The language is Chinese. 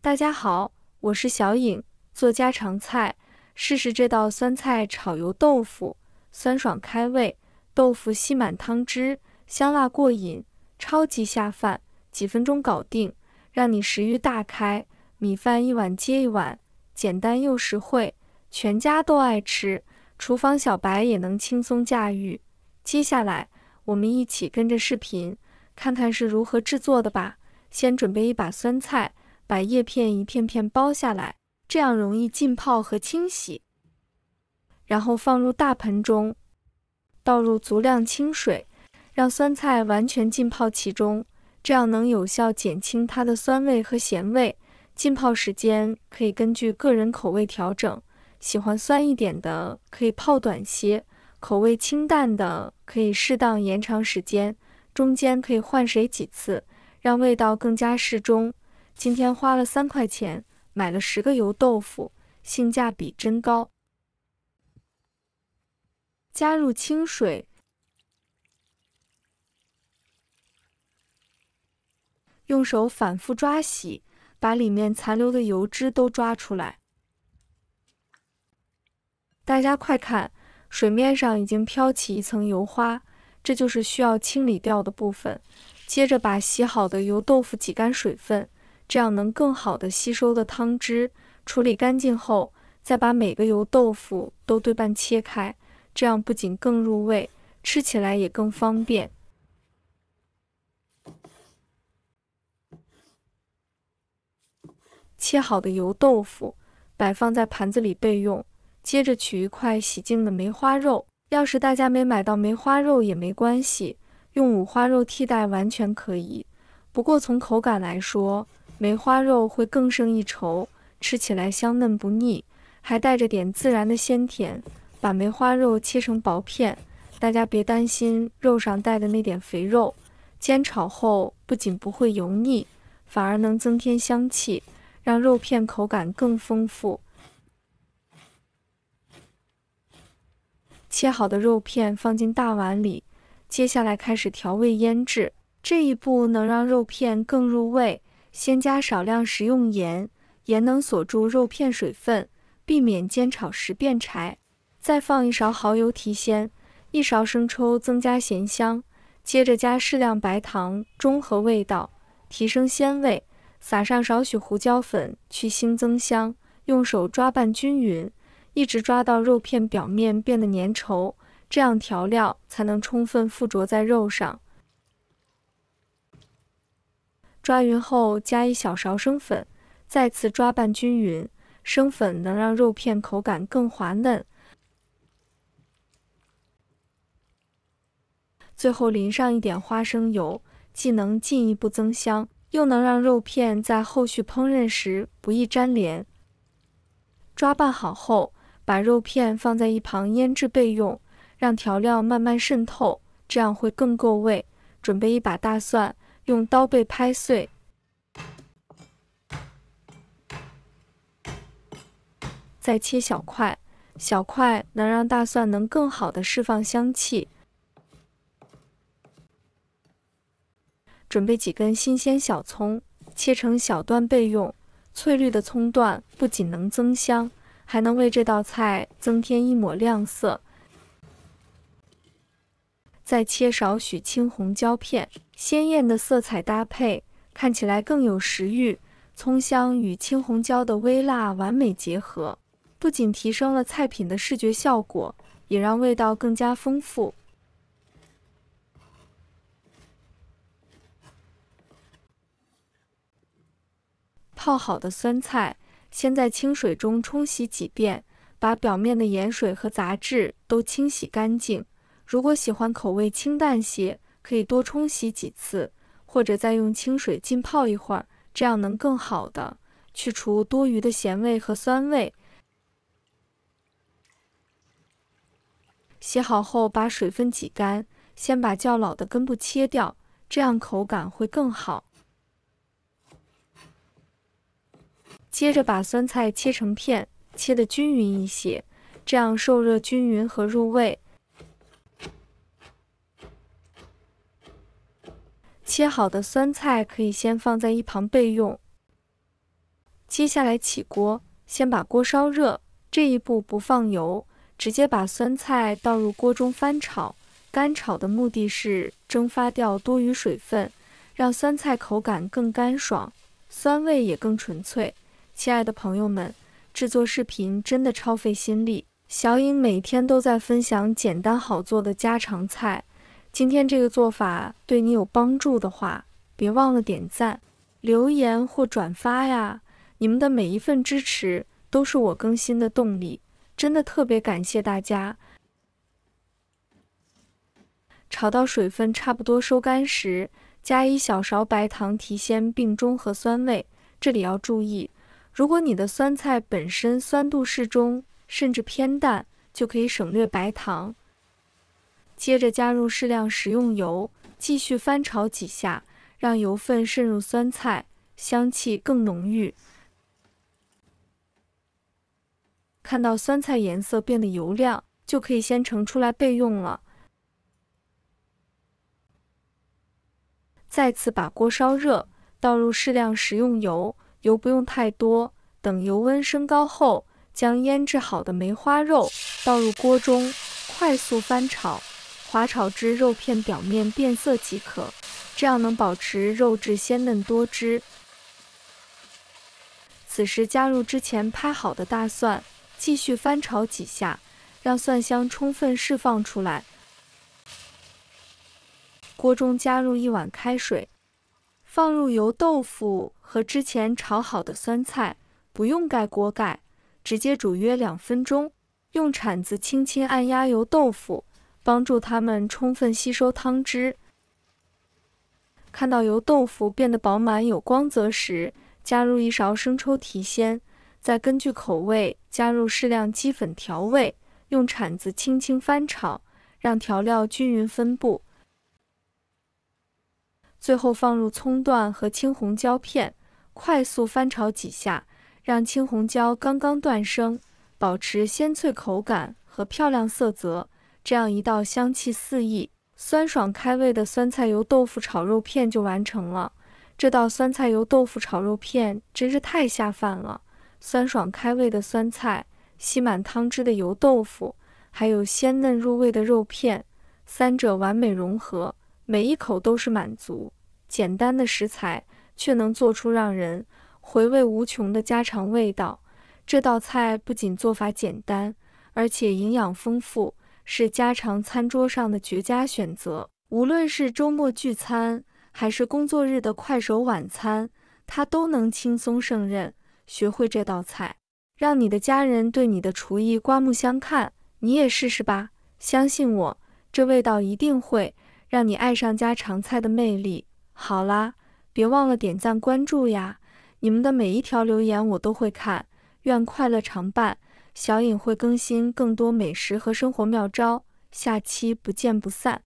大家好，我是小颖，做家常菜，试试这道酸菜炒油豆腐，酸爽开胃，豆腐吸满汤汁，香辣过瘾，超级下饭，几分钟搞定，让你食欲大开，米饭一碗接一碗，简单又实惠，全家都爱吃，厨房小白也能轻松驾驭。接下来，我们一起跟着视频，看看是如何制作的吧。先准备一把酸菜。把叶片一片片剥下来，这样容易浸泡和清洗。然后放入大盆中，倒入足量清水，让酸菜完全浸泡其中，这样能有效减轻它的酸味和咸味。浸泡时间可以根据个人口味调整，喜欢酸一点的可以泡短些，口味清淡的可以适当延长时间，中间可以换水几次，让味道更加适中。今天花了3块钱，买了10个油豆腐，性价比真高。加入清水，用手反复抓洗，把里面残留的油脂都抓出来。大家快看，水面上已经飘起一层油花，这就是需要清理掉的部分。接着把洗好的油豆腐挤干水分。这样能更好的吸收的汤汁，处理干净后，再把每个油豆腐都对半切开，这样不仅更入味，吃起来也更方便。切好的油豆腐摆放在盘子里备用，接着取一块洗净的梅花肉，要是大家没买到梅花肉也没关系，用五花肉替代完全可以。不过从口感来说，梅花肉会更胜一筹，吃起来香嫩不腻，还带着点自然的鲜甜。把梅花肉切成薄片，大家别担心肉上带的那点肥肉，煎炒后不仅不会油腻，反而能增添香气，让肉片口感更丰富。切好的肉片放进大碗里，接下来开始调味腌制，这一步能让肉片更入味。先加少量食用盐，盐能锁住肉片水分，避免煎炒时变柴。再放1勺蚝油提鲜，1勺生抽增加咸香。接着加适量白糖，中和味道，提升鲜味。撒上少许胡椒粉，去腥增香。用手抓拌均匀，一直抓到肉片表面变得粘稠，这样调料才能充分附着在肉上。抓匀后加1小勺生粉，再次抓拌均匀。生粉能让肉片口感更滑嫩。最后淋上一点花生油，既能进一步增香，又能让肉片在后续烹饪时不易粘连。抓拌好后，把肉片放在一旁腌制备用，让调料慢慢渗透，这样会更够味。准备一把大蒜，用刀背拍碎，再切小块，小块能让大蒜能更好的释放香气。准备几根新鲜小葱，切成小段备用。翠绿的葱段不仅能增香，还能为这道菜增添一抹亮色。再切少许青红椒片，鲜艳的色彩搭配，看起来更有食欲。葱香与青红椒的微辣完美结合，不仅提升了菜品的视觉效果，也让味道更加丰富。泡好的酸菜，先在清水中冲洗几遍，把表面的盐水和杂质都清洗干净。如果喜欢口味清淡些，可以多冲洗几次，或者再用清水浸泡一会儿，这样能更好的去除多余的咸味和酸味。洗好后把水分挤干，先把较老的根部切掉，这样口感会更好。接着把酸菜切成片，切得均匀一些，这样受热均匀和入味。切好的酸菜可以先放在一旁备用。接下来起锅，先把锅烧热，这一步不放油，直接把酸菜倒入锅中翻炒。干炒的目的是蒸发掉多余水分，让酸菜口感更干爽，酸味也更纯粹。亲爱的朋友们，制作视频真的超费心力，小颖每天都在分享简单好做的家常菜。今天这个做法对你有帮助的话，别忘了点赞、留言或转发呀！你们的每一份支持都是我更新的动力，真的特别感谢大家。炒到水分差不多收干时，加1小勺白糖提鲜并中和酸味。这里要注意，如果你的酸菜本身酸度适中，甚至偏淡，就可以省略白糖。接着加入适量食用油，继续翻炒几下，让油分渗入酸菜，香气更浓郁。看到酸菜颜色变得油亮，就可以先盛出来备用了。再次把锅烧热，倒入适量食用油，油不用太多。等油温升高后，将腌制好的梅花肉倒入锅中，快速翻炒，滑炒至肉片表面变色即可，这样能保持肉质鲜嫩多汁。此时加入之前拍好的大蒜，继续翻炒几下，让蒜香充分释放出来。锅中加入1碗开水，放入油豆腐和之前炒好的酸菜，不用盖锅盖，直接煮约2分钟。用铲子轻轻按压油豆腐，帮助它们充分吸收汤汁。看到油豆腐变得饱满有光泽时，加入1勺生抽提鲜，再根据口味加入适量鸡粉调味，用铲子轻轻翻炒，让调料均匀分布。最后放入葱段和青红椒片，快速翻炒几下，让青红椒刚刚断生，保持鲜脆口感和漂亮色泽，这样一道香气四溢、酸爽开胃的酸菜油豆腐炒肉片就完成了。这道酸菜油豆腐炒肉片真是太下饭了，酸爽开胃的酸菜，吸满汤汁的油豆腐，还有鲜嫩入味的肉片，三者完美融合，每一口都是满足。简单的食材却能做出让人回味无穷的家常味道。这道菜不仅做法简单，而且营养丰富，是家常餐桌上的绝佳选择。无论是周末聚餐，还是工作日的快手晚餐，它都能轻松胜任。学会这道菜，让你的家人对你的厨艺刮目相看。你也试试吧，相信我，这味道一定会让你爱上家常菜的魅力。好啦，别忘了点赞关注呀，你们的每一条留言我都会看。愿快乐常伴，小颖会更新更多美食和生活妙招，下期不见不散。